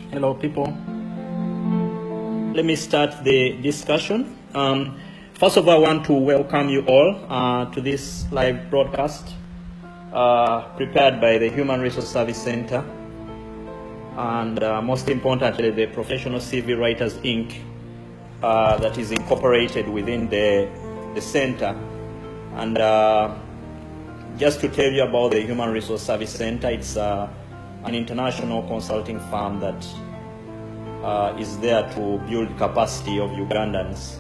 Hello, people. Let me start the discussion. First of all, I want to welcome you all to this live broadcast prepared by the Human Resource Service Center and most importantly, the Professional CV Writers Inc. That is incorporated within the center. And just to tell you about the Human Resource Service Center, it's an international consulting firm that is there to build capacity of Ugandans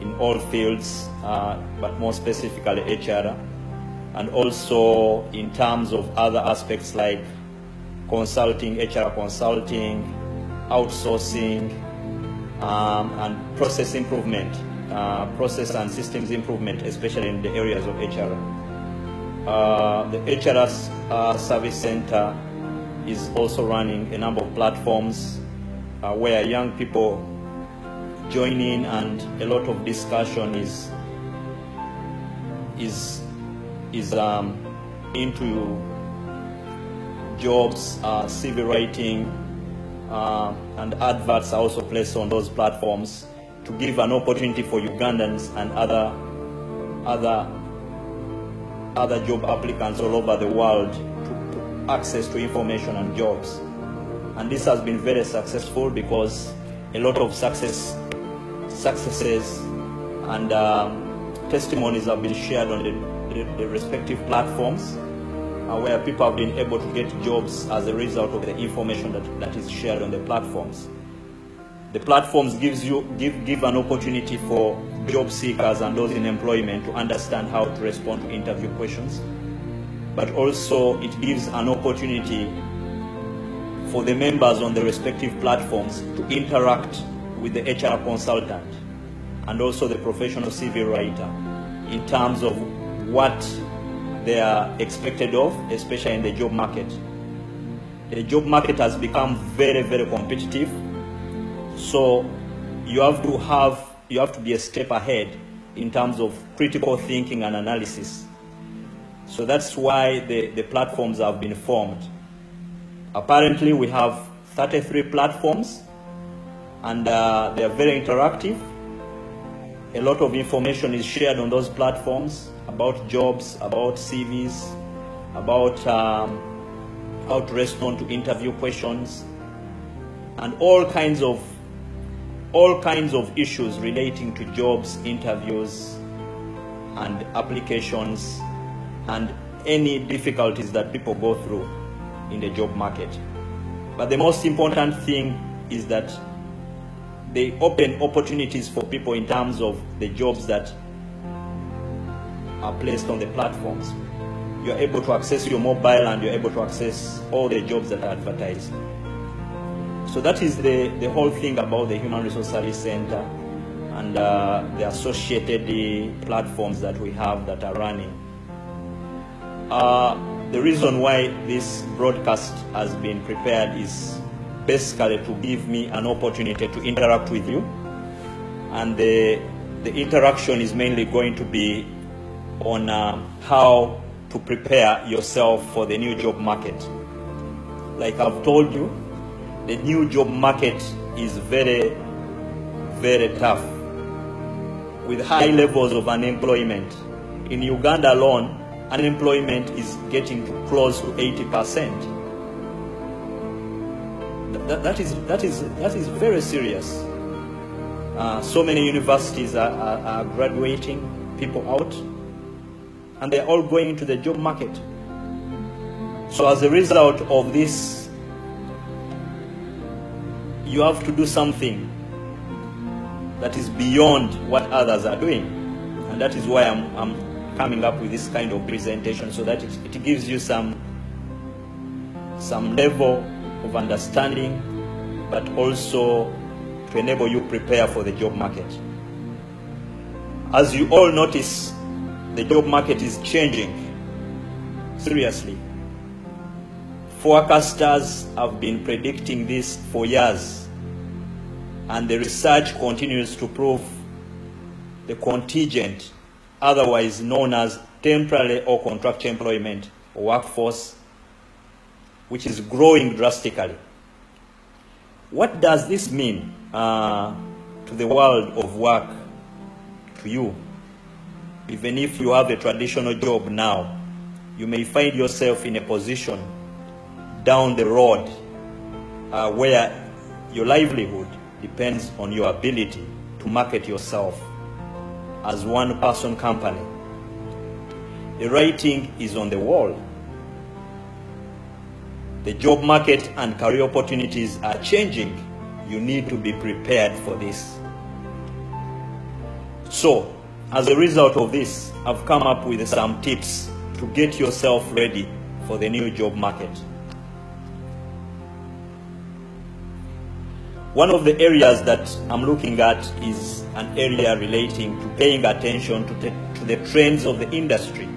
in all fields, but more specifically HR, and also in terms of other aspects like consulting, HR consulting, outsourcing, and process improvement, process and systems improvement, especially in the areas of HR. The HR Service Center is also running a number of platforms where young people join in, and a lot of discussion is into jobs, CV writing, and adverts are also placed on those platforms to give an opportunity for Ugandans and other job applicants all over the world to access to information and jobs. And this has been very successful because a lot of successes and testimonies have been shared on the respective platforms where people have been able to get jobs as a result of the information that is shared on the platforms. The platforms give an opportunity for job seekers and those in employment to understand how to respond to interview questions, but also it gives an opportunity for the members on the respective platforms to interact with the HR consultant and also the professional CV writer in terms of what they are expected of, especially in the job market. The job market has become very, very competitive, so you have to be a step ahead in terms of critical thinking and analysis. So that's why the platforms have been formed. Apparently we have 33 platforms, and they are very interactive. A lot of information is shared on those platforms about jobs, about CVs, about how to respond to interview questions, and all kinds of issues relating to jobs, interviews, and applications, and any difficulties that people go through in the job market. But the most important thing is that they open opportunities for people in terms of the jobs that are placed on the platforms. You're able to access your mobile and you're able to access all the jobs that are advertised. So that is the whole thing about the Human Resource Service Center and the associated platforms that we have that are running. The reason why this broadcast has been prepared is basically to give me an opportunity to interact with you, and the interaction is mainly going to be on how to prepare yourself for the new job market. Like I've told you, the new job market is very, very tough, with high levels of unemployment. In Uganda alone, unemployment is getting to close to 80%. That is very serious. So many universities are graduating people out, and they're all going into the job market. So as a result of this, you have to do something that is beyond what others are doing, and that is why I'm coming up with this kind of presentation, so that it gives you some level of understanding, but also to enable you prepare for the job market. As you all notice, the job market is changing seriously. Forecasters have been predicting this for years, and the research continues to prove the contingent, otherwise known as temporary or contractual employment or workforce, which is growing drastically. What does this mean to the world of work, to you? Even if you have a traditional job now, you may find yourself in a position down the road where your livelihood depends on your ability to market yourself as one-person company. The writing is on the wall. The job market and career opportunities are changing. You need to be prepared for this. So, as a result of this, I've come up with some tips to get yourself ready for the new job market. One of the areas that I'm looking at is an area relating to paying attention to the trends of the industry.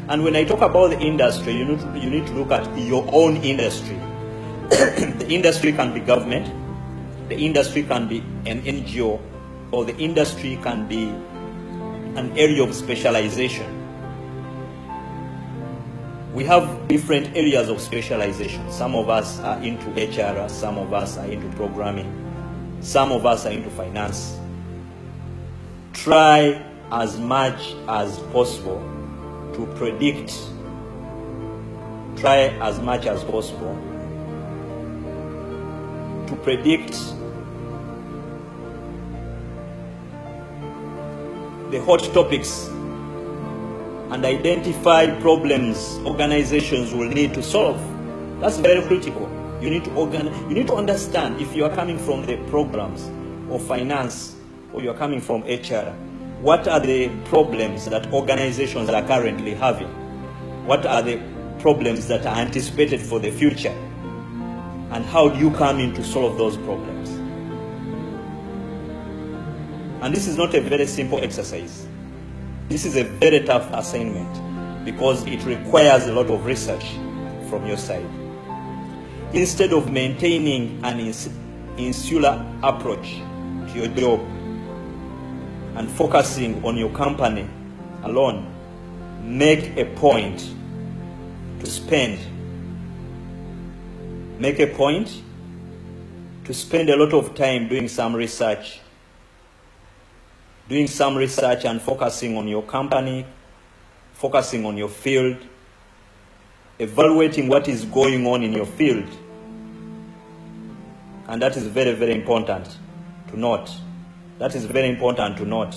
And when I talk about the industry, you need to look at your own industry. The industry can be government, the industry can be an NGO, or the industry can be an area of specialization. We have different areas of specialization. Some of us are into HR, some of us are into programming, some of us are into finance. Try as much as possible to predict. Try as much as possible to predict the hot topics and identify problems organizations will need to solve. That's very critical. You need to understand if you are coming from the programs or finance, or you are coming from HR, what are the problems that organizations are currently having? What are the problems that are anticipated for the future? And how do you come in to solve those problems? And this is not a very simple exercise. This is a very tough assignment because it requires a lot of research from your side. Instead of maintaining an insular approach to your job and focusing on your company alone, make a point to spend a lot of time doing some research and focusing on your company, focusing on your field, evaluating what is going on in your field. And that is very, very important to note. That is very important to note.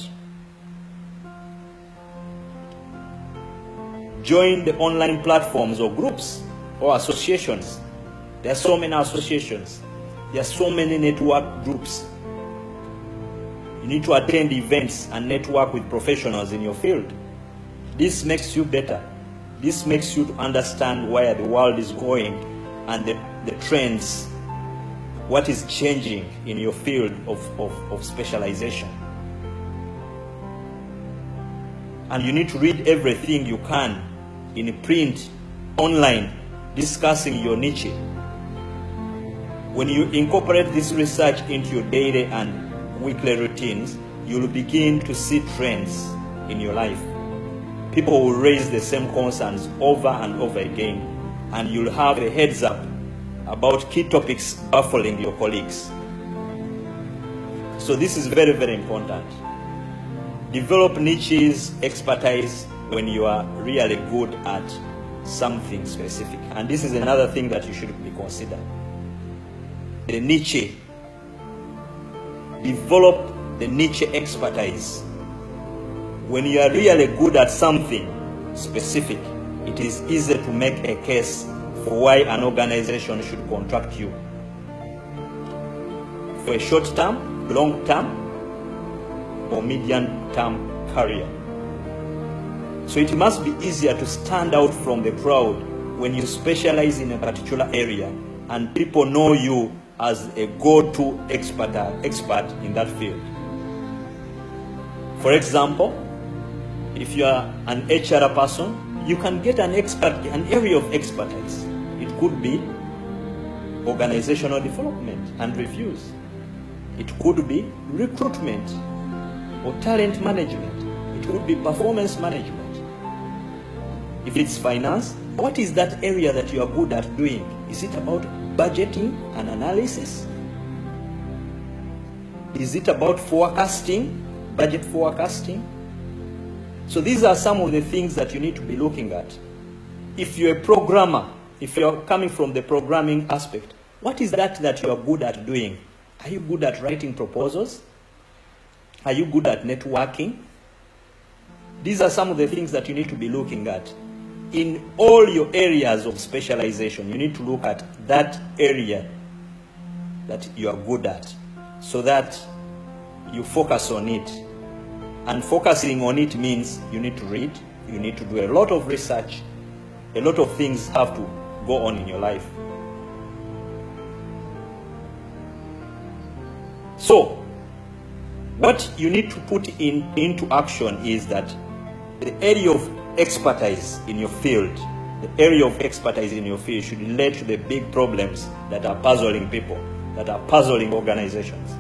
Join the online platforms or groups or associations. There are so many associations. There are so many network groups. You need to attend events and network with professionals in your field. This makes you better. This makes you understand where the world is going and the trends, what is changing in your field of specialization. And you need to read everything you can in print, online, discussing your niche. When you incorporate this research into your daily and weekly routines, you'll begin to see trends in your life. People will raise the same concerns over and over again, and you'll have a heads up about key topics baffling your colleagues. So this is very, very important. Develop niches, expertise when you are really good at something specific. And this is another thing that you should be considered. The niche. Develop the niche expertise. When you are really good at something specific, it is easy to make a case for why an organization should contract you for a short-term, long-term, or medium-term career. So it must be easier to stand out from the crowd when you specialize in a particular area and people know you as a go-to expert in that field. For example, if you are an HR person, you can get an area of expertise. It could be organizational development and reviews. It could be recruitment or talent management. It could be performance management. If it's finance, what is that area that you are good at doing? Is it about budgeting and analysis? Is it about forecasting, budget forecasting? So these are some of the things that you need to be looking at. If you're a programmer, if you're coming from the programming aspect, what is that you are good at doing? Are you good at writing proposals? Are you good at networking? These are some of the things that you need to be looking at. In all your areas of specialization, you need to look at that area that you are good at, so that you focus on it. And focusing on it means you need to read, you need to do a lot of research, a lot of things have to go on in your life. So, what you need to put into action is that the area of expertise in your field, should relate to the big problems that are puzzling people, that are puzzling organizations,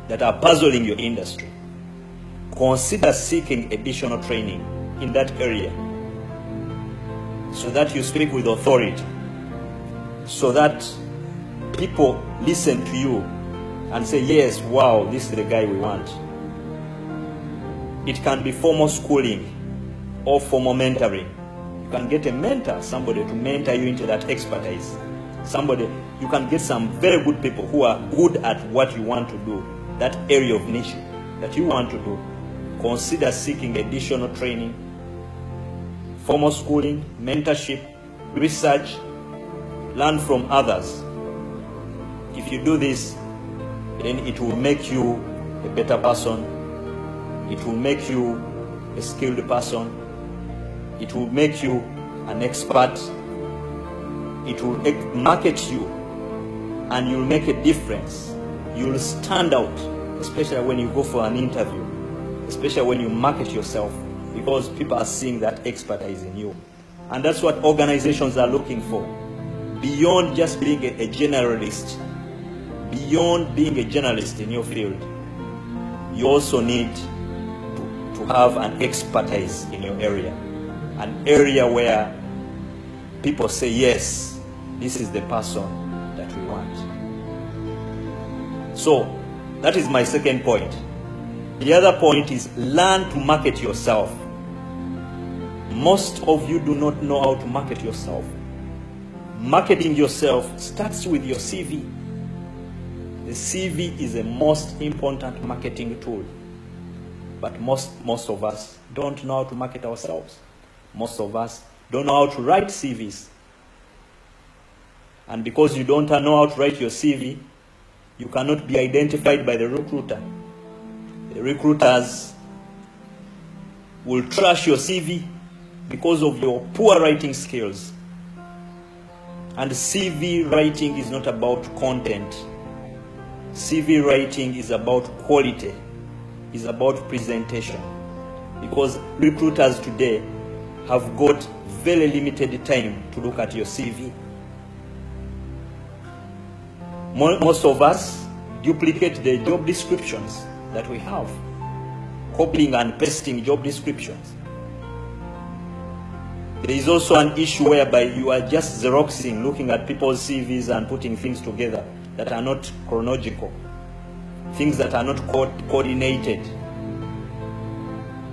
that are puzzling your industry. Consider seeking additional training in that area so that you speak with authority, so that people listen to you and say, yes, wow, this is the guy we want. It can be formal schooling or formal mentoring. You can get a mentor, somebody to mentor you into that expertise. You can get some very good people who are good at what you want to do, that area of niche that you want to do. Consider seeking additional training, formal schooling, mentorship, research, learn from others. If you do this, then it will make you a better person. It will make you a skilled person. It will make you an expert. It will market you, and you'll make a difference. You'll stand out, especially when you go for an interview, especially when you market yourself, because people are seeing that expertise in you. And that's what organizations are looking for. Beyond just being a generalist, beyond being a generalist in your field, you also need to have an expertise in your area, an area where people say, yes, this is the person that we want. So that is my second point. The other point is learn to market yourself. Most of you do not know how to market yourself. Marketing yourself starts with your CV. The CV is the most important marketing tool. But most of us don't know how to market ourselves. Most of us don't know how to write CVs. And because you don't know how to write your CV, you cannot be identified by the recruiter. The recruiters will trash your CV because of your poor writing skills. And CV writing is not about content. CV writing is about quality, is about presentation. Because recruiters today have got very limited time to look at your CV. Most of us duplicate the job descriptions that we have, copying and pasting job descriptions. There is also an issue whereby you are just xeroxing, looking at people's CVs and putting things together that are not chronological, things that are not coordinated.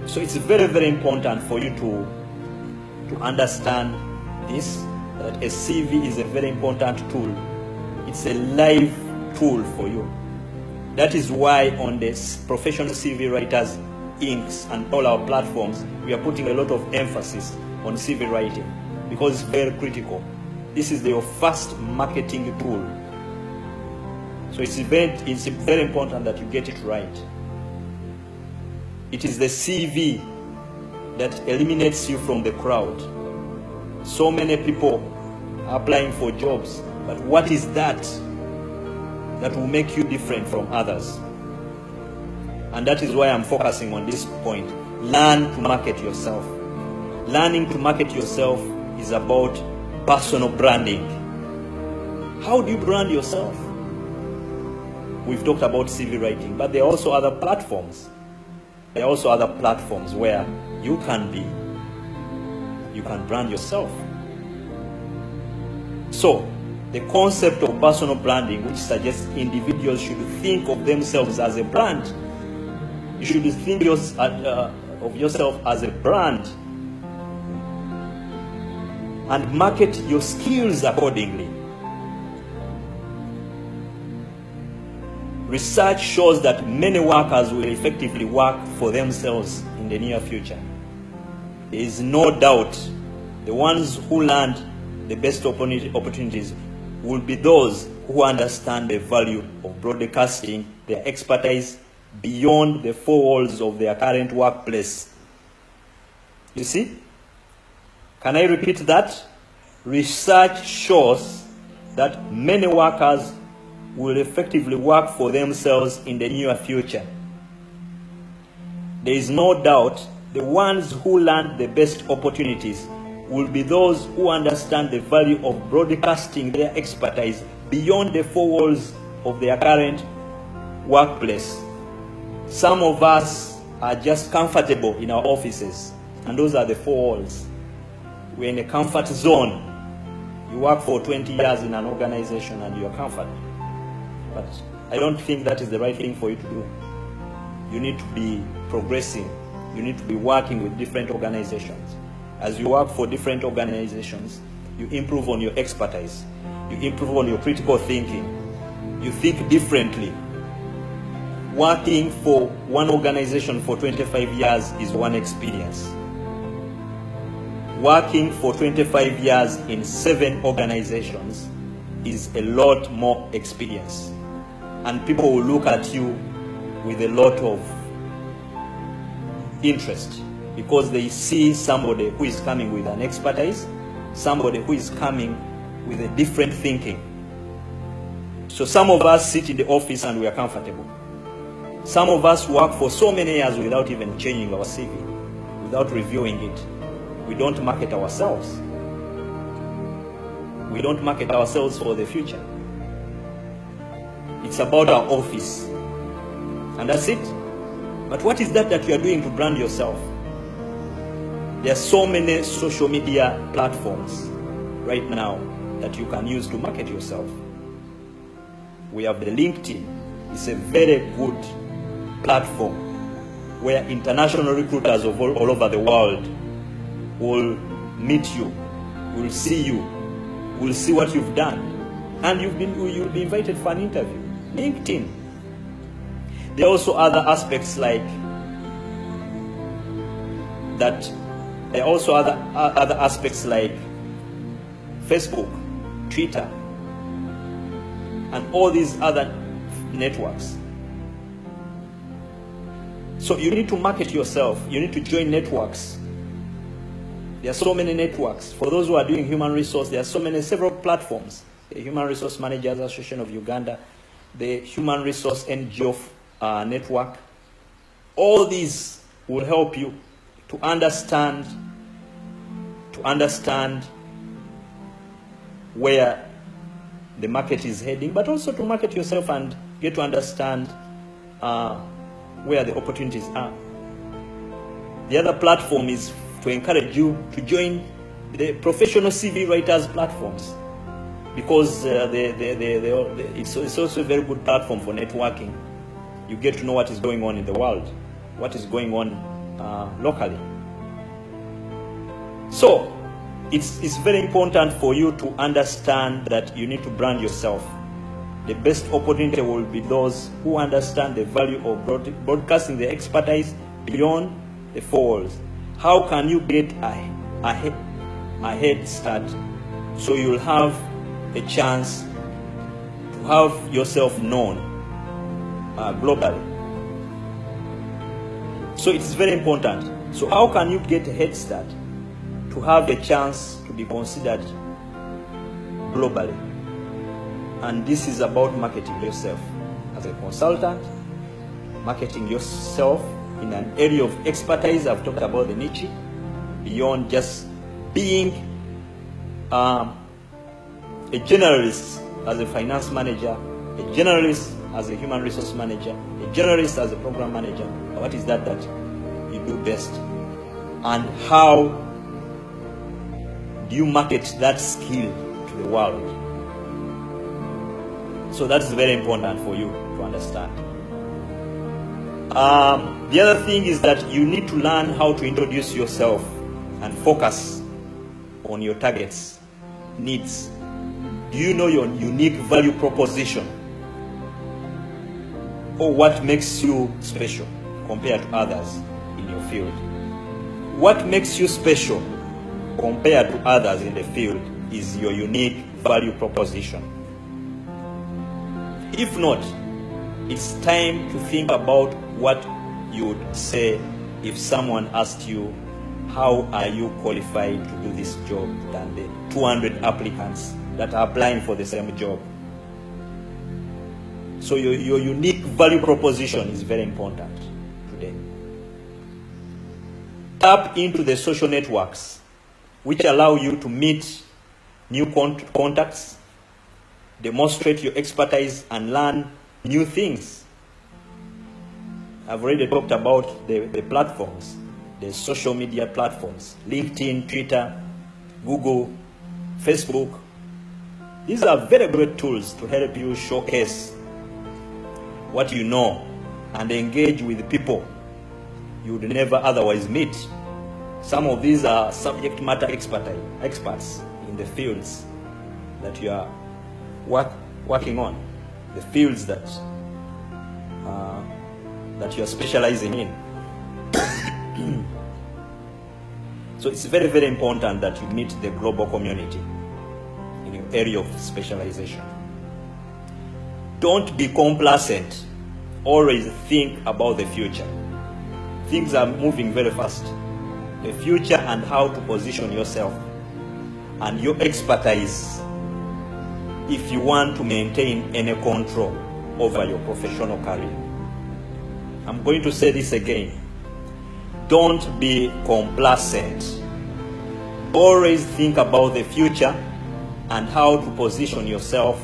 So it's very, very important for you to understand this, that a CV is a very important tool. It's a live tool for you. That is why on the Professional CV Writers Inc. and all our platforms, we are putting a lot of emphasis on CV writing, because it's very critical. This is your first marketing tool. So it's very important that you get it right. It is the CV that eliminates you from the crowd. So many people are applying for jobs, but what is that will make you different from others? And that is why I'm focusing on this point. Learn to market yourself. Learning to market yourself is about personal branding. How do you brand yourself? We've talked about CV writing, but there are also other platforms. There are also other platforms where you can brand yourself. So, the concept of personal branding, which suggests individuals should think of themselves as a brand. You should think of yourself as a brand and market your skills accordingly. Research shows that many workers will effectively work for themselves in the near future. There is no doubt the ones who land the best opportunities will be those who understand the value of broadcasting their expertise beyond the four walls of their current workplace. You see? Can I repeat that? Research shows that many workers will effectively work for themselves in the near future. There is no doubt the ones who land the best opportunities will be those who understand the value of broadcasting their expertise beyond the four walls of their current workplace. Some of us are just comfortable in our offices, and those are the four walls. We're in a comfort zone. You work for 20 years in an organization and you're comfortable. But I don't think that is the right thing for you to do. You need to be progressing. You need to be working with different organizations. As you work for different organizations, you improve on your expertise. You improve on your critical thinking. You think differently. Working for one organization for 25 years is one experience. Working for 25 years in 7 organizations is a lot more experience. And people will look at you with a lot of interest because they see somebody who is coming with an expertise, somebody who is coming with a different thinking. So some of us sit in the office and we are comfortable. Some of us work for so many years without even changing our CV, without reviewing it. We don't market ourselves. We don't market ourselves for the future. It's about our office. And that's it. But what is that you are doing to brand yourself? There are so many social media platforms right now that you can use to market yourself. We have the LinkedIn. It's a very good platform where international recruiters of all over the world will meet you, will see you, will see what you've done, and you'll be invited for an interview. LinkedIn. There are also other aspects like that. There are also other aspects like Facebook, Twitter, and all these other networks. So you need to market yourself. You need to join networks. There are so many networks. For those who are doing human resource, there are several platforms. The Human Resource Managers Association of Uganda, the Human Resource NGO network. All these will help you to understand where the market is heading, but also to market yourself and get to understand where the opportunities are. The other platform is to encourage you to join the professional CV writers platforms, because it's also a very good platform for networking. You get to know what is going on in the world, what is going on locally. So it's very important for you to understand that you need to brand yourself. The best opportunity will be those who understand the value of broadcasting their expertise beyond the four walls. How can you get a head start so you'll have a chance to have yourself known globally? So it's very important. So how can you get a head start to have a chance to be considered globally? And this is about marketing yourself as a consultant, marketing yourself in an area of expertise. I've talked about the niche, beyond just being a generalist as a finance manager, a generalist as a human resource manager, a generalist as a program manager. What is that you do best? And how do you market that skill to the world? So that's very important for you to understand. The other thing is that you need to learn how to introduce yourself and focus on your targets, needs. Do you know your unique value proposition, or what makes you special compared to others in your field? What makes you special compared to others in the field is your unique value proposition. If not, it's time to think about what you would say if someone asked you, how are you qualified to do this job than the 200 applicants that are applying for the same job? So your unique value proposition is very important today. Tap into the social networks which allow you to meet new contacts, demonstrate your expertise, and learn new things. I've already talked about the platforms, the social media platforms, LinkedIn, Twitter, Google, Facebook. These are very great tools to help you showcase what you know and engage with people you would never otherwise meet. Some of these are subject matter experts in the fields that you are working on, the fields that you are specializing in. So it's very, very important that you meet the global community in your area of specialization. Don't be complacent. Always think about the future. Things are moving very fast. The future and how to position yourself and your expertise if you want to maintain any control over your professional career. I'm going to say this again. Don't be complacent. Always think about the future and how to position yourself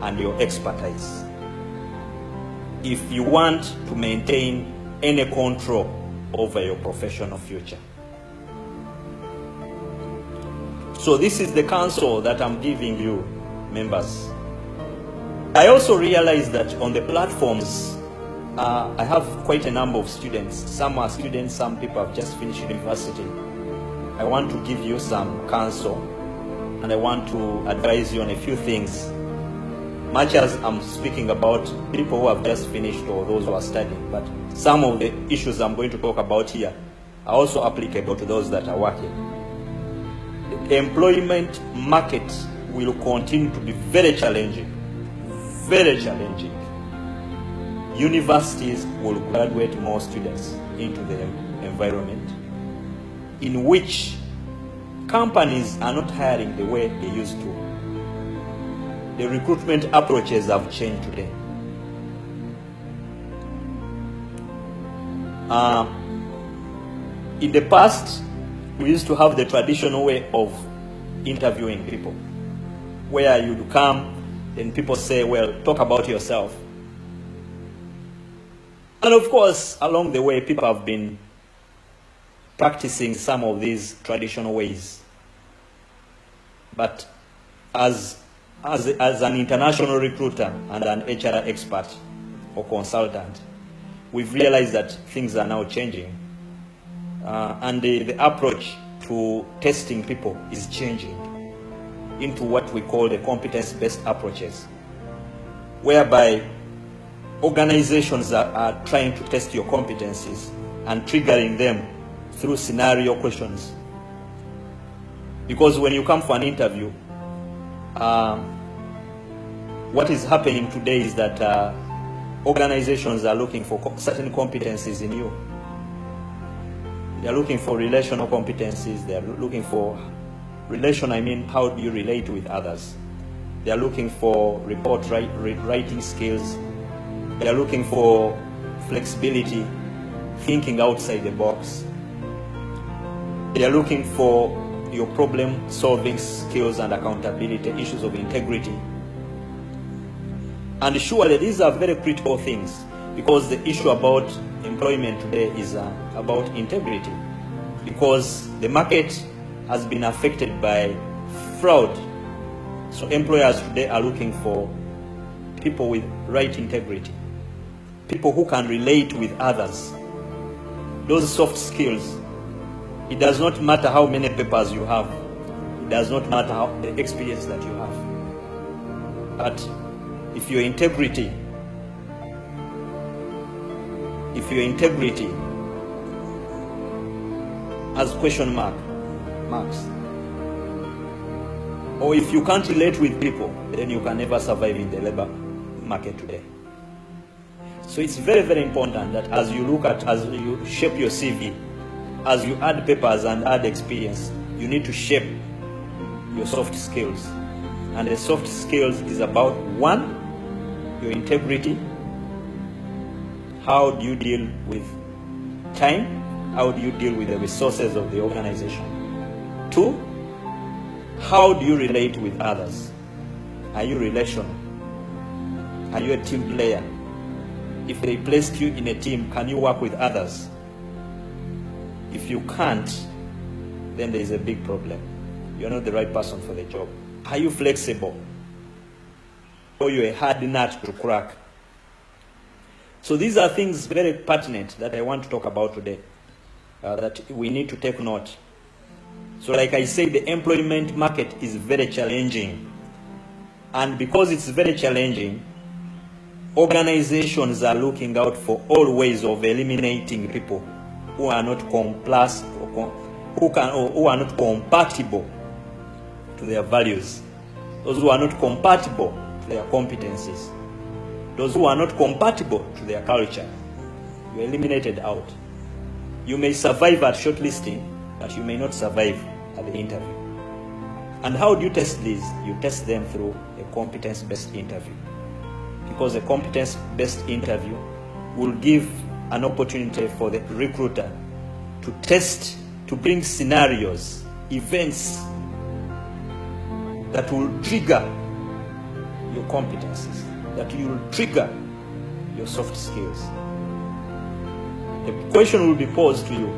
and your expertise if you want to maintain any control over your professional future. So this is the counsel that I'm giving you, members. I also realize that on the platforms, I have quite a number of students. Some are students, some people have just finished university. I want to give you some counsel, and I want to advise you on a few things. Much as I'm speaking about people who have just finished or those who are studying, but some of the issues I'm going to talk about here are also applicable to those that are working. The employment market will continue to be very challenging, very challenging. Universities will graduate more students into the environment in which companies are not hiring the way they used to. The recruitment approaches have changed today. In the past, we used to have the traditional way of interviewing people, where you'd come, then people say, well, talk about yourself. And of course, along the way, people have been practicing some of these traditional ways. But as an international recruiter and an HR expert or consultant, we've realized that things are now changing. And the approach to testing people is changing into what we call the competence-based approaches, whereby organizations are trying to test your competencies and triggering them through scenario questions. Because when you come for an interview, what is happening today is that organizations are looking for certain competencies in you. They are looking for relational competencies. They are looking for how do you relate with others. They are looking for report writing skills. They are looking for flexibility, thinking outside the box. They are looking for your problem-solving skills and accountability, issues of integrity. And surely these are very critical things, because the issue about employment today is about integrity, because the market has been affected by fraud. So employers today are looking for people with right integrity, people who can relate with others. Those soft skills, it does not matter how many papers you have. It does not matter how the experience that you have. But if your integrity has question marks, or if you can't relate with people, then you can never survive in the labor market today. So it's very, very important that as you shape your CV, as you add papers and add experience, you need to shape your soft skills. And the soft skills is about, one, your integrity. How do you deal with time? How do you deal with the resources of the organization? Two, how do you relate with others? Are you relational? Are you a team player? If they placed you in a team, can you work with others? If you can't, then there is a big problem. You're not the right person for the job. Are you flexible? Or you're a hard nut to crack? So these are things very pertinent that I want to talk about today, that we need to take note. So like I say, the employment market is very challenging. And because it's very challenging, organizations are looking out for all ways of eliminating people who are not who are not compatible to their values, those who are not compatible to their competencies, those who are not compatible to their culture. You're eliminated out. You may survive at shortlisting, but you may not survive at the interview. And how do you test these? You test them through a competence-based interview. Because a competence-based interview will give an opportunity for the recruiter to test, to bring scenarios, events that will trigger your competencies, that will trigger your soft skills. A question will be posed to you.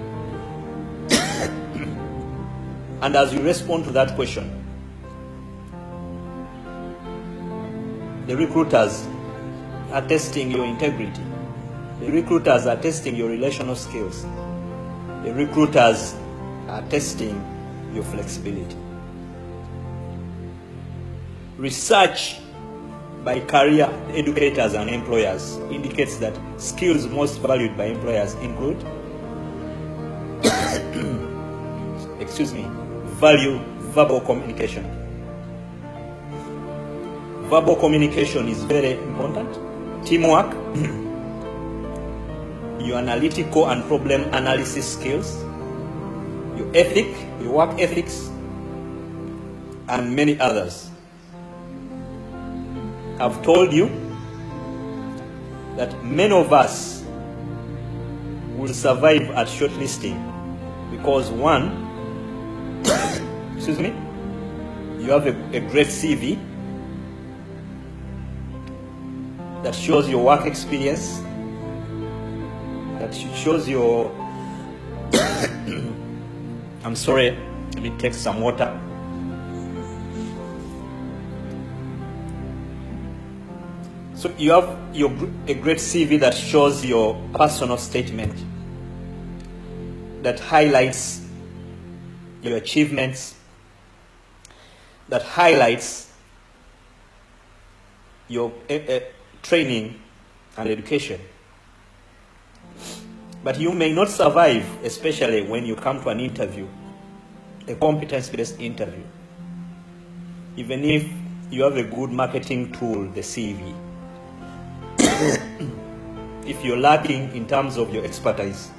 And as you respond to that question, the recruiters are testing your integrity. The recruiters are testing your relational skills. The recruiters are testing your flexibility. Research by career educators and employers indicates that skills most valued by employers include verbal communication. Verbal communication is very important. Teamwork, your analytical and problem analysis skills, your work ethics, and many others. I've told you that many of us will survive at shortlisting because, one, you have a great CV that shows your work experience, that shows your I'm sorry, let me take some water. So you have a great CV that shows your personal statement, that highlights your achievements, that highlights your training and education. But you may not survive, especially when you come to an interview, a competence-based interview, even if you have a good marketing tool, the CV. If you're lacking in terms of your expertise,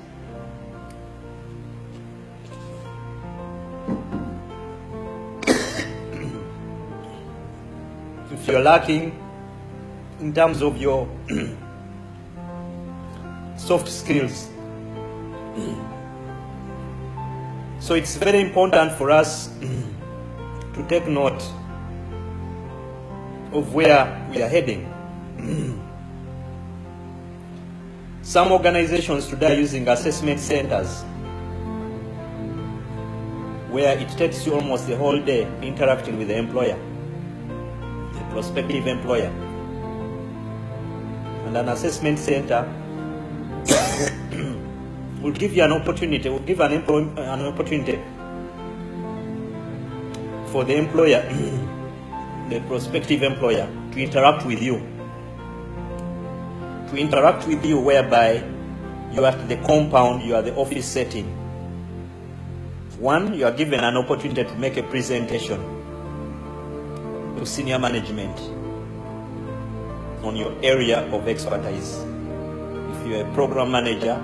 if you're lacking in terms of your soft skills, so it's very important for us to take note of where we are heading. Some organizations today are using assessment centers where it takes you almost the whole day interacting with the employer, the prospective employer. And an assessment center will give you an opportunity, will give an opportunity for the employer, the prospective employer, to interact with you. To interact with you whereby you are at the compound, you are the office setting. One, you are given an opportunity to make a presentation to senior management on your area of expertise. If you're a program manager,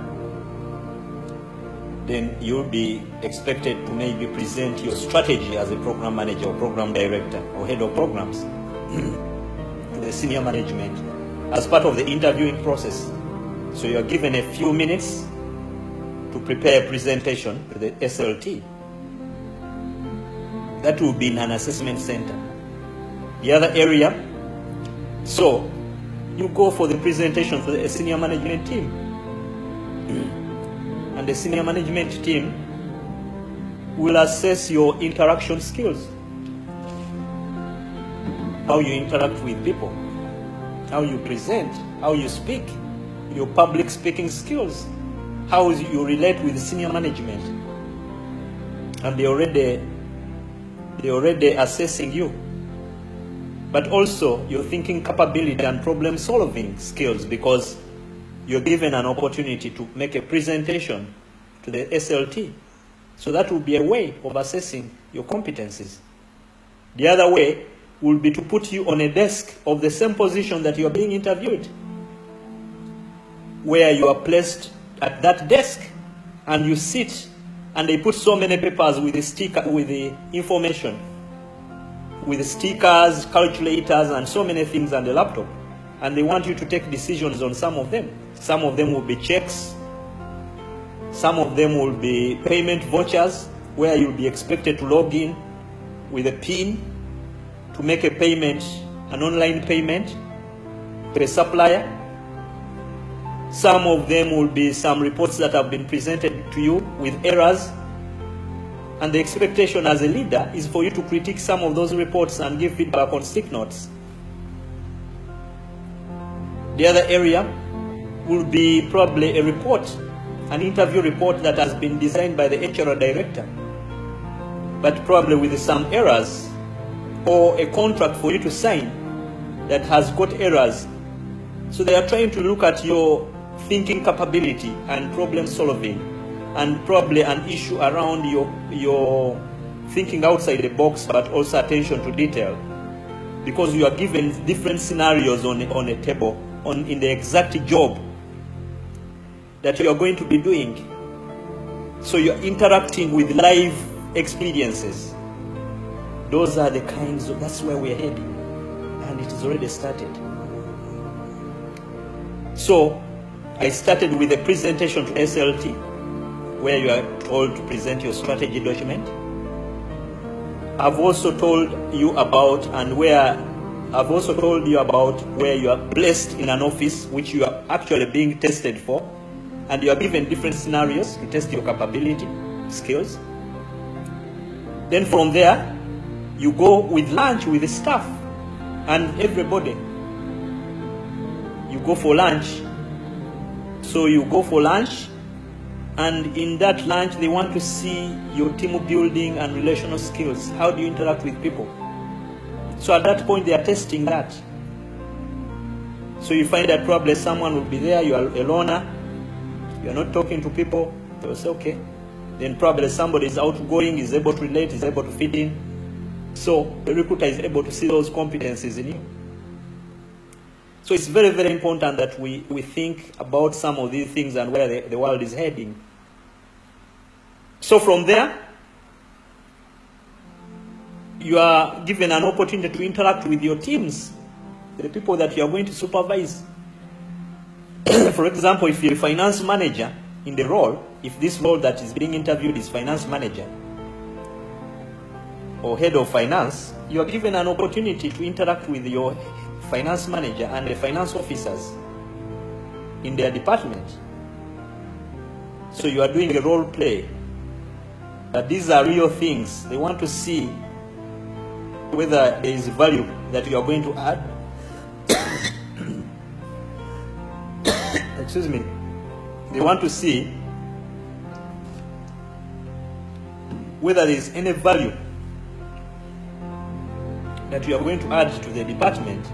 then you'll be expected to maybe present your strategy as a program manager or program director or head of programs to the senior management as part of the interviewing process. So you're given a few minutes to prepare a presentation to the SLT. That will be in an assessment center. The other area, so you go for the presentation to the senior management team. And the senior management team will assess your interaction skills. How you interact with people, how you present, how you speak, your public speaking skills, how you relate with the senior management. And they're already assessing you. But also your thinking capability and problem solving skills, because you're given an opportunity to make a presentation to the SLT. So that will be a way of assessing your competencies. The other way will be to put you on a desk of the same position that you are being interviewed, where you are placed at that desk and you sit, and they put so many papers with the sticker, with the information, with the stickers, calculators, and so many things on the laptop. And they want you to take decisions on some of them. Some of them will be checks. Some of them will be payment vouchers, where you'll be expected to log in with a PIN to make a payment, an online payment to a supplier. Some of them will be some reports that have been presented to you with errors. And the expectation as a leader is for you to critique some of those reports and give feedback on stick notes. The other area will be probably a report, an interview report that has been designed by the HR director, but probably with some errors, or a contract for you to sign that has got errors. So they are trying to look at your thinking capability and problem solving, and probably an issue around your thinking outside the box, but also attention to detail, because you are given different scenarios on a table in the exact job that you are going to be doing. So you're interacting with live experiences. Those are the kinds of, that's where we're heading, and it has already started. So I started with a presentation to SLT, where you are told to present your strategy document. I've also told you about where you are placed in an office, which you are actually being tested for, and you are given different scenarios to test your capability, skills. Then from there, you go with lunch with the staff and everybody. You go for lunch. So you go for lunch, and in that lunch, they want to see your team building and relational skills. How do you interact with people? So at that point, they are testing that. So you find that probably someone will be there, you are a loner, you are not talking to people, they will say, okay. Then probably somebody is outgoing, is able to relate, is able to fit in. So the recruiter is able to see those competencies in you. So it's very, very important that we think about some of these things and where the world is heading. So from there, you are given an opportunity to interact with your teams, the people that you are going to supervise. For example, if you're a finance manager in the role, if this role that is being interviewed is finance manager or head of finance, you are given an opportunity to interact with your finance manager and the finance officers in their department. So you are doing a role play, that these are real things. They want to see whether there is value that you are going to add excuse me, they want to see whether there is any value that you are going to add to the department.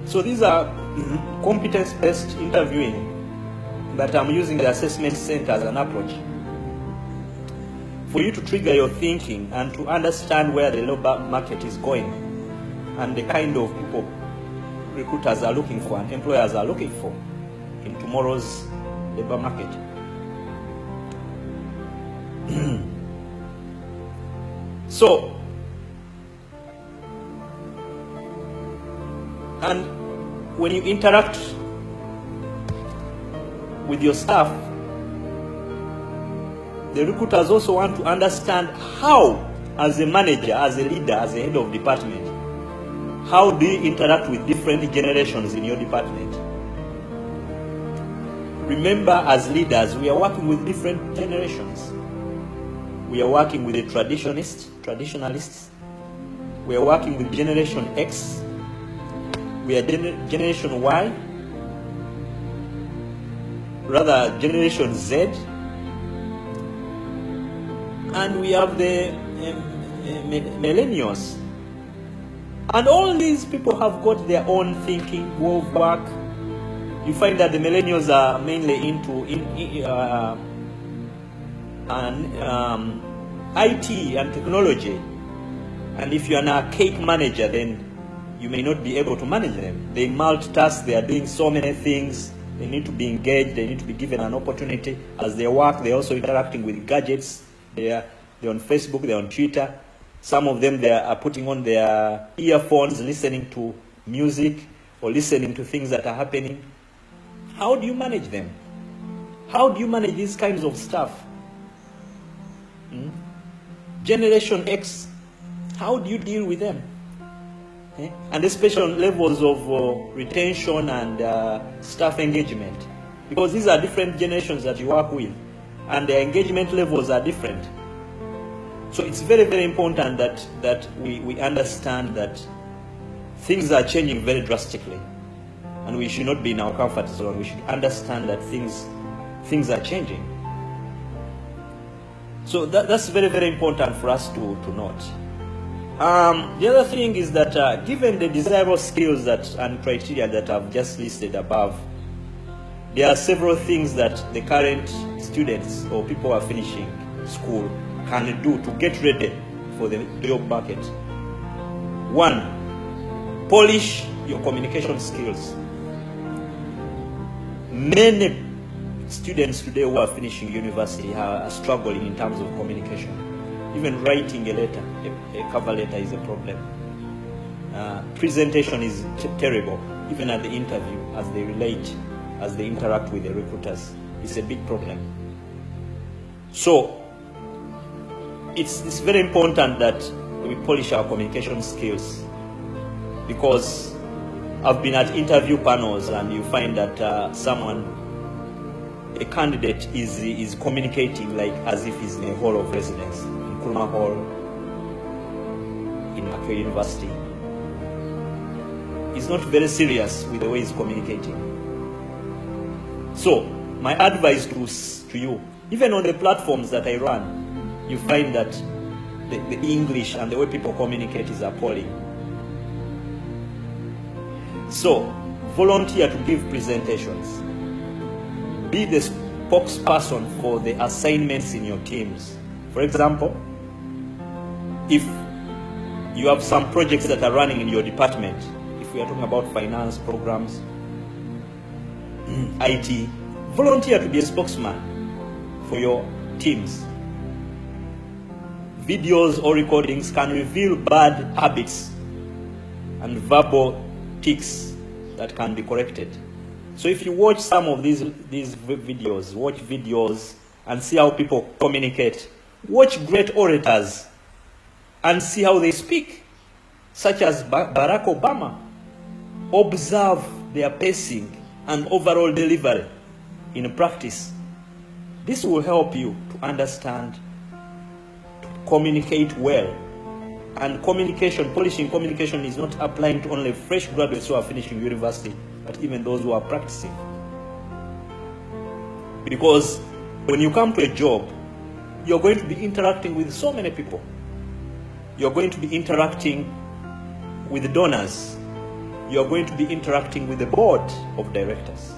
So these are competence-based interviewing that I'm using the assessment center as an approach for you to trigger your thinking and to understand where the labor market is going and the kind of people recruiters are looking for and employers are looking for in tomorrow's labor market. So, and when you interact with your staff, the recruiters also want to understand how, as a manager, as a leader, as a head of department, how do you interact with different generations in your department? Remember, as leaders, we are working with different generations. We are working with the traditionalists. We are working with Generation X. We are Generation Y. Rather, Generation Z. And we have the millennials. And all these people have got their own thinking, way of work. You find that the millennials are mainly into IT and technology. And if you're an archaic manager, then you may not be able to manage them. They multitask, they are doing so many things. They need to be engaged, they need to be given an opportunity. As they work, they're also interacting with gadgets. They're on Facebook, they're on Twitter. Some of them, they are putting on their earphones, listening to music or listening to things that are happening. How do you manage them? How do you manage these kinds of stuff? Generation X, how do you deal with them? And especially on levels of retention and staff engagement. Because these are different generations that you work with, and their engagement levels are different. So it's very, very important that we understand that things are changing very drastically. And we should not be in our comfort zone. We should understand that things are changing. So that's very, very important for us to note. The other thing is that given the desirable skills and criteria that I've just listed above, there are several things that the current students or people who are finishing school can do to get ready for the job market. One, polish your communication skills. Many students today who are finishing university are struggling in terms of communication. Even writing a letter, a cover letter, is a problem. Presentation is terrible, even at the interview, as they relate, as they interact with the recruiters. It's a big problem. So, it's very important that we polish our communication skills, because I've been at interview panels and you find that a candidate is communicating like as if he's in a hall of residence, in Kurma Hall, in Macquarie University. He's not very serious with the way he's communicating. So, my advice to you, even on the platforms that I run, you find that the English and the way people communicate is appalling. So, volunteer to give presentations. Be the spokesperson for the assignments in your teams. For example, if you have some projects that are running in your department, if we are talking about finance programs, IT, volunteer to be a spokesman for your teams. Videos or recordings can reveal bad habits and verbal tics that can be corrected. So if you watch some of these videos, watch videos and see how people communicate. Watch great orators and see how they speak, such as Barack Obama. Observe their pacing and overall delivery in practice. This will help you to understand, to communicate well, And communication, polishing communication is not applying to only fresh graduates who are finishing university, but even those who are practicing. Because when you come to a job, you're going to be interacting with so many people. You're going to be interacting with donors. You're going to be interacting with the board of directors.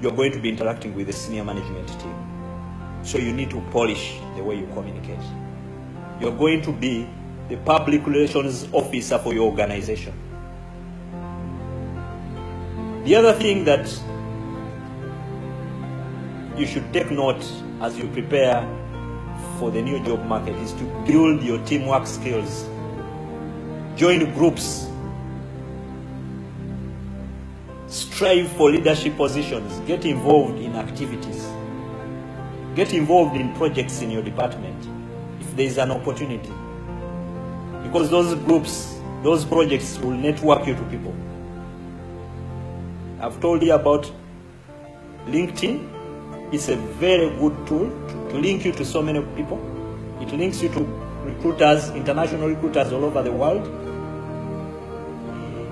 You're going to be interacting with the senior management team. So you need to polish the way you communicate. You're going to be the public relations officer for your organization. The other thing that you should take note as you prepare for the new job market is to build your teamwork skills. Join groups. Strive for leadership positions. Get involved in activities. Get involved in projects in your department if there is an opportunity. Because those groups, those projects will network you to people. I've told you about LinkedIn. It's a very good tool to link you to so many people. It links you to recruiters, international recruiters all over the world.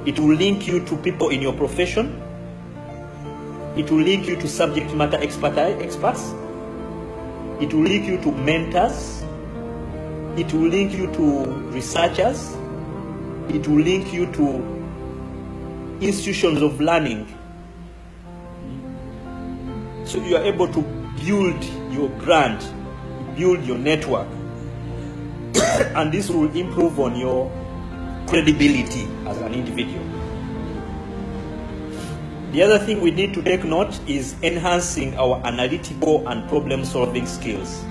It will link you to people in your profession. It will link you to subject matter experts. It will link you to mentors. It will link you to researchers. It will link you to institutions of learning. So you are able to build your brand, build your network. And this will improve on your credibility as an individual. The other thing we need to take note is enhancing our analytical and problem-solving skills.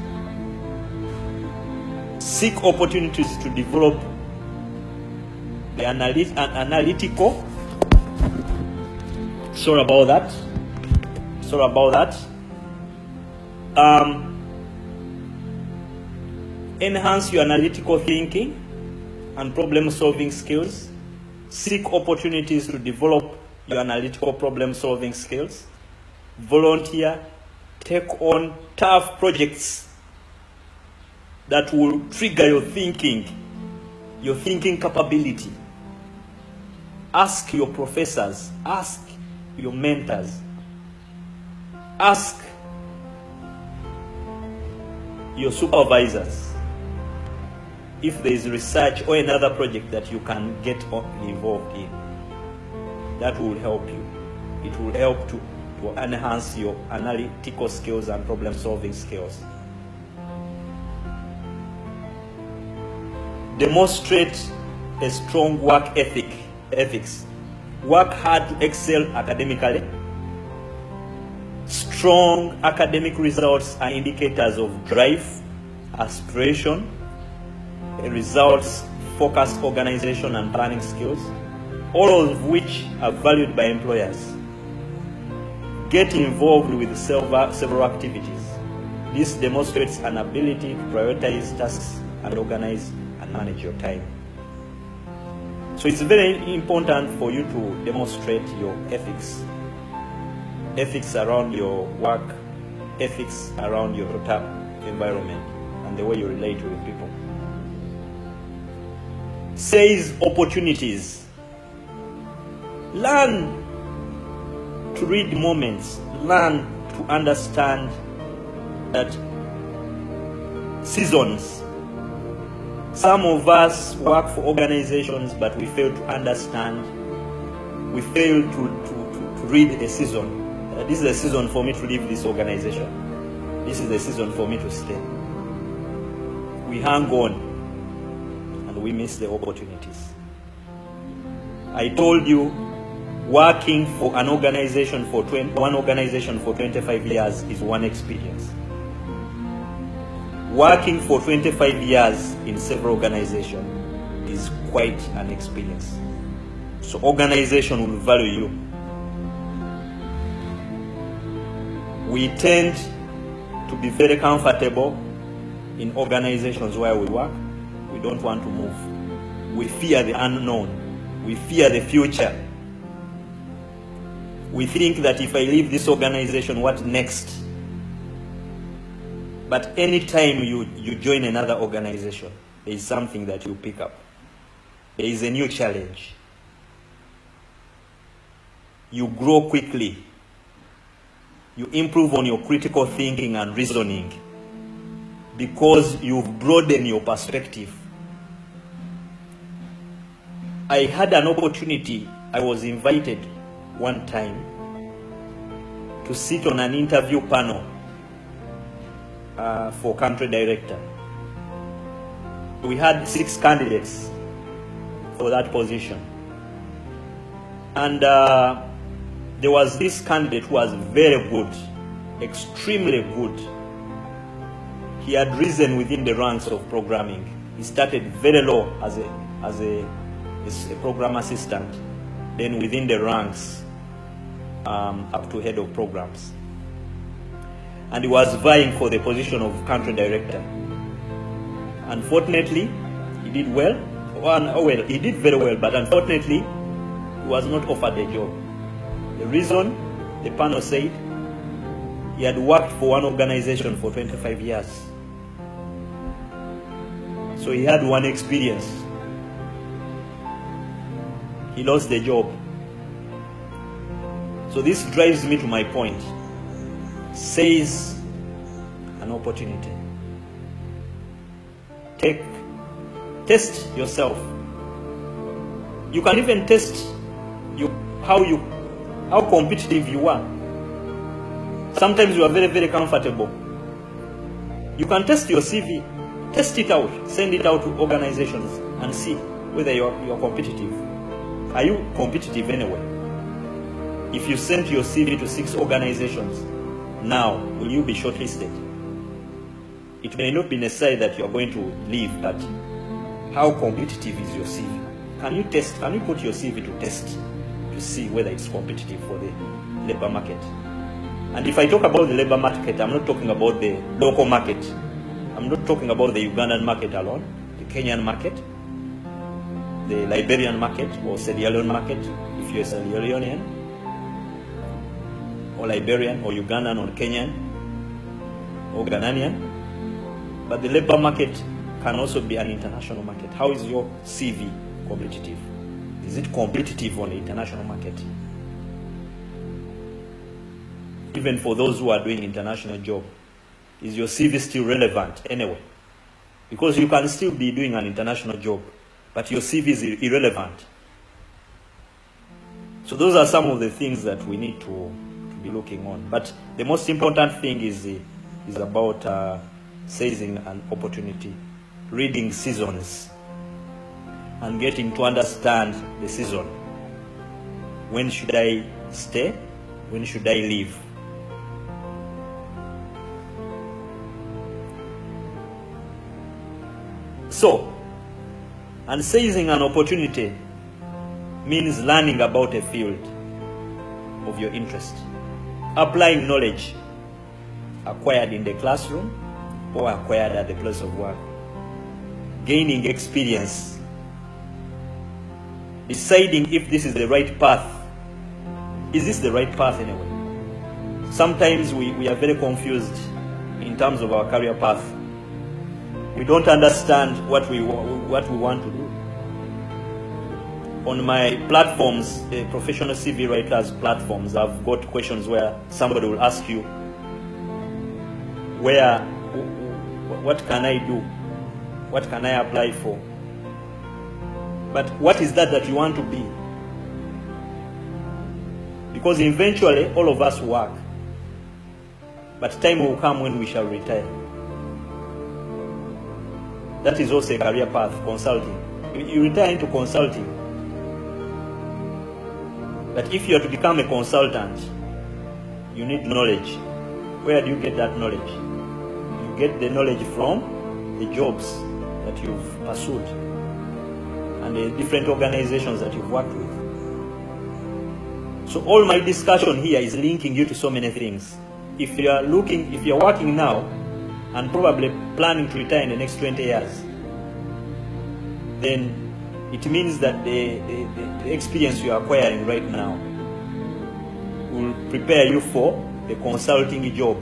Seek opportunities to develop the analytical. Sorry about that. Enhance your analytical thinking and problem-solving skills. Seek opportunities to develop your analytical problem-solving skills. Volunteer. Take on tough projects that will trigger your thinking capability. Ask your professors, ask your mentors, ask your supervisors if there is research or another project that you can get involved in. That will help you. It will help to enhance your analytical skills and problem-solving skills. Demonstrate a strong work ethics. Work hard to excel academically. Strong academic results are indicators of drive, aspiration, results-focused organization and planning skills, all of which are valued by employers. Get involved with several activities. This demonstrates an ability to prioritize tasks and organize and manage your time. So it's very important for you to demonstrate your ethics. Ethics around your work, ethics around your total environment, and the way you relate with people. Seize opportunities. Learn to read moments. Learn to understand that seasons. Some of us work for organizations, but we fail to understand. We fail to read a season. This is a season for me to leave this organization. This is the season for me to stay. We hang on and we miss the opportunities. I told you, working for an organization for one organization for 25 years is one experience. Working for 25 years in several organizations is quite an experience. So organization will value you. We tend to be very comfortable in organizations where we work. We don't want to move. We fear the unknown. We fear the future. We think that if I leave this organization, what next? But anytime you join another organization, there is something that you pick up. there is a new challenge. You grow quickly. You improve on your critical thinking and reasoning because you've broadened your perspective. I had an opportunity. I was invited one time to sit on an interview panel for country director. We had 6 candidates for that position. And there was this candidate who was very good, extremely good. He had risen within the ranks of programming. He started very low as a program assistant, then within the ranks up to head of programs. And he was vying for the position of country director. Unfortunately, he did well. Well, he did very well, but unfortunately, he was not offered a job. The reason, the panel said, he had worked for one organization for 25 years. So he had one experience. He lost the job. So this drives me to my point. Seize an opportunity. Test yourself. You can even test how competitive you are. Sometimes you are very, very comfortable. You can test your CV, test it out, send it out to organizations and see whether you're competitive. Are you competitive anyway? If you send your CV to 6 organizations, now will you be shortlisted? It may not be necessary that you are going to leave, but how competitive is your CV? Can you put your CV to test to see whether it's competitive for the labor market? And if I talk about the labor market, I'm not talking about the local market. I'm not talking about the Ugandan market alone, the Kenyan market, the Liberian market or Sierra Leone market, if you're a Sierra Leonean, or Liberian or Ugandan or Kenyan or Ghanaian. But the labor market can also be an international market. How is your CV competitive? Is it competitive on the international market? Even for those who are doing international job, is your CV still relevant anyway? Because you can still be doing an international job, but your CV is irrelevant. So those are some of the things that we need to be looking on. But the most important thing is about seizing an opportunity, reading seasons, and getting to understand the season. When should I stay? When should I leave? So, and seizing an opportunity means learning about a field of your interest, applying knowledge acquired in the classroom or acquired at the place of work, gaining experience, deciding if this is the right path. Is this the right path anyway? Sometimes we are very confused in terms of our career path. We don't understand what we want to do. On my platforms, the professional CV writers platforms, I've got questions where somebody will ask you, what can I do? What can I apply for? But what is that you want to be? Because eventually all of us work, but time will come when we shall retire. That is also a career path, consulting. You retire into consulting. But if you are to become a consultant, you need knowledge. Where do you get that knowledge? You get the knowledge from the jobs that you've pursued and the different organizations that you've worked with. So all my discussion here is linking you to so many things. If you're working now and probably planning to retire in the next 20 years, then it means that the experience you are acquiring right now will prepare you for the consulting job.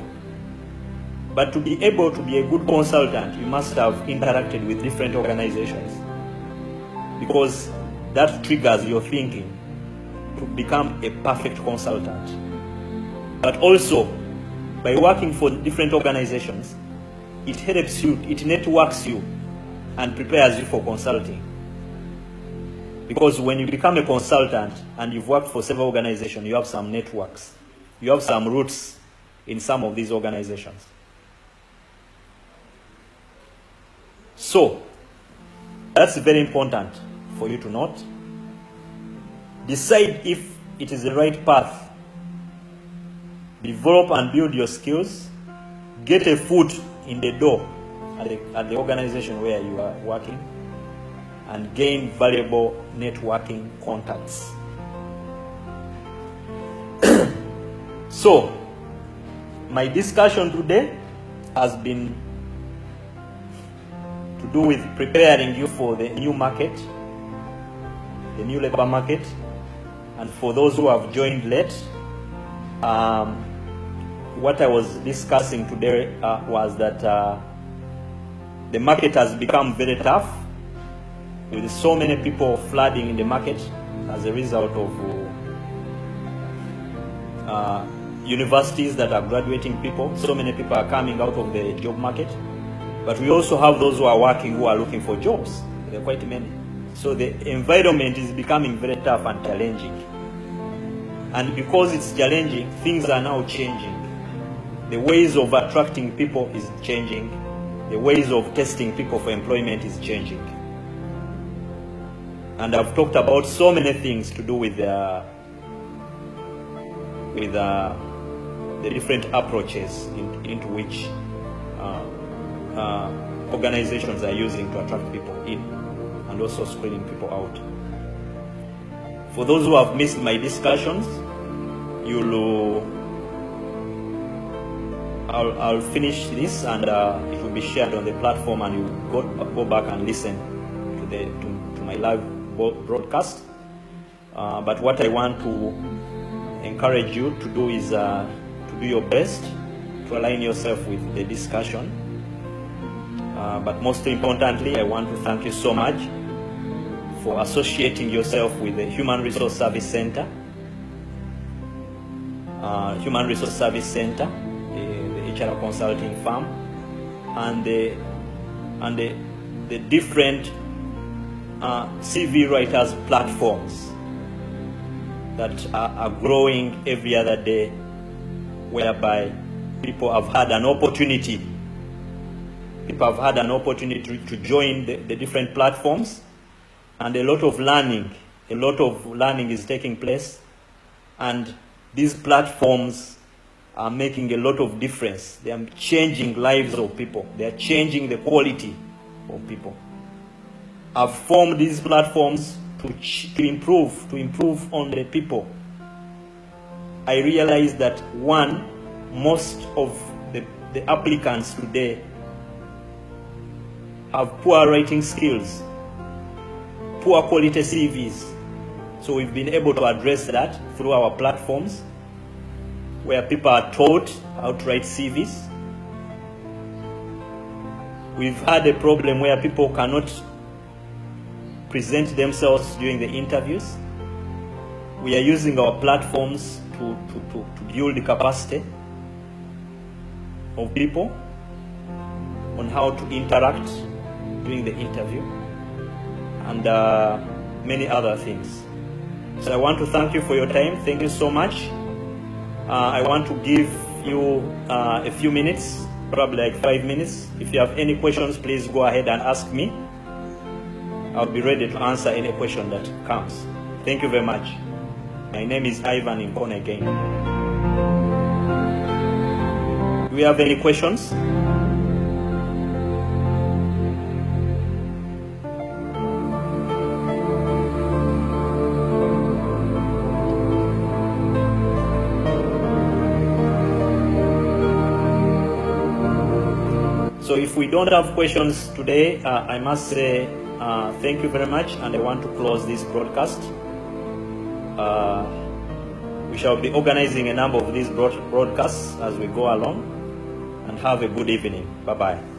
But to be able to be a good consultant, you must have interacted with different organizations. because that triggers your thinking to become a perfect consultant. But also, by working for different organizations, it helps you, it networks you and prepares you for consulting. Because when you become a consultant and you've worked for several organizations, you have some networks, you have some roots in some of these organizations. So, that's very important for you to note. Decide if it is the right path. Develop and build your skills. Get a foot in the door at the organization where you are working, and gain valuable networking contacts. So, my discussion today has been to do with preparing you for the new market, the new labor market. And for those who have joined late, what I was discussing today was that the market has become very tough, with so many people flooding in the market as a result of universities that are graduating people. So many people are coming out of the job market. But we also have those who are working, who are looking for jobs. There are quite many. So the environment is becoming very tough and challenging. And because it's challenging, things are now changing. The ways of attracting people is changing. The ways of testing people for employment is changing. And I've talked about so many things to do with the different approaches into which organizations are using to attract people in, and also screening people out. For those who have missed my discussions, I'll finish this, and it will be shared on the platform, and you go back and listen to my live broadcast. But what I want to encourage you to do is to do your best to align yourself with the discussion. But most importantly, I want to thank you so much for associating yourself with the Human Resource Service Center. Human Resource Service Center, the HR consulting firm, and the different CV writers platforms that are growing every other day, whereby people have had an opportunity. People have had an opportunity to join the different platforms, and a lot of learning is taking place, and these platforms are making a lot of difference. They are changing lives of people. They are changing the quality of people. I've formed these platforms to improve on the people. I realize that most of the applicants today have poor writing skills, poor quality CVs. So we've been able to address that through our platforms, where people are taught how to write CVs. We've had a problem where people cannot present themselves during the interviews. We are using our platforms to build the capacity of people on how to interact during the interview, and many other things. So I want to thank you for your time. Thank you so much. I want to give you a few minutes, probably like 5 minutes. If you have any questions, please go ahead and ask me. I'll be ready to answer any question that comes. Thank you very much. My name is Ivan Nkone again. Do we have any questions? So if we don't have questions today, I must say thank you very much, and I want to close this broadcast. We shall be organizing a number of these broadcasts as we go along, and have a good evening. Bye-bye.